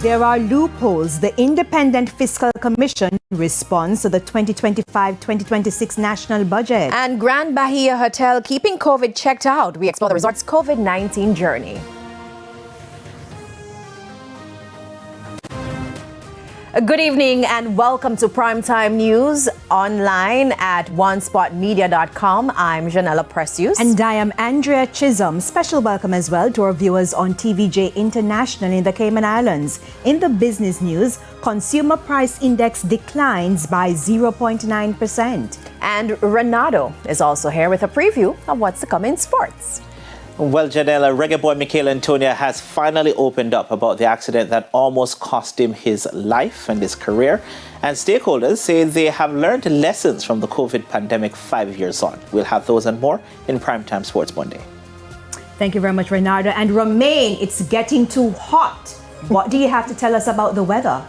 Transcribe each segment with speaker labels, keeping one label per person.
Speaker 1: There are loopholes. The Independent Fiscal Commission responds to the 2025-2026 national budget.
Speaker 2: And Grand Bahia Hotel keeping COVID checked out. We explore the resort's COVID-19 journey. Good evening and welcome to Primetime News online at onespotmedia.com. I'm Janella Precious.
Speaker 1: And I am Andrea Chisholm. Special welcome as well to our viewers on TVJ International in the Cayman Islands. In the business news, consumer price index declines by 0.9%.
Speaker 2: And Renato is also here with a preview of what's to come in sports.
Speaker 3: Well, Janella, reggae boy Michael Antonio has finally opened up about the accident that almost cost him his life and his career. And stakeholders say they have learned lessons from the COVID pandemic 5 years on. We'll have those and more in Primetime Sports Monday.
Speaker 1: Thank you very much, Renato. And Romain, it's getting too hot. What do you have to tell us about the weather?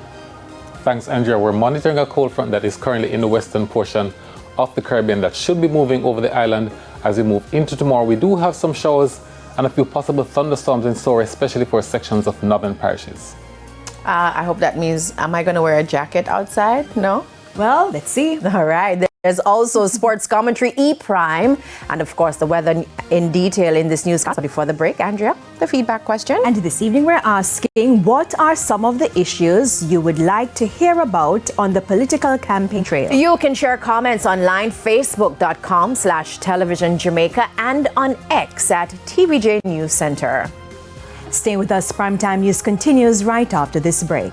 Speaker 4: Thanks, Andrea. We're monitoring a cold front that is currently in the western portion of the Caribbean that should be moving over the island. As we move into tomorrow, we do have some showers and a few possible thunderstorms in store, especially for sections of northern parishes.
Speaker 2: I hope that means, am I going to wear a jacket outside? No?
Speaker 1: Well, let's see.
Speaker 2: All right. There's also sports commentary, E-Prime, and of course the weather in detail in this newscast. But before the break, Andrea, the feedback question.
Speaker 1: And this evening we're asking, what are some of the issues you would like to hear about on the political campaign trail?
Speaker 2: You can share comments online, facebook.com/television Jamaica, and on X at TVJ News Center.
Speaker 1: Stay with us. Primetime News continues right after this break.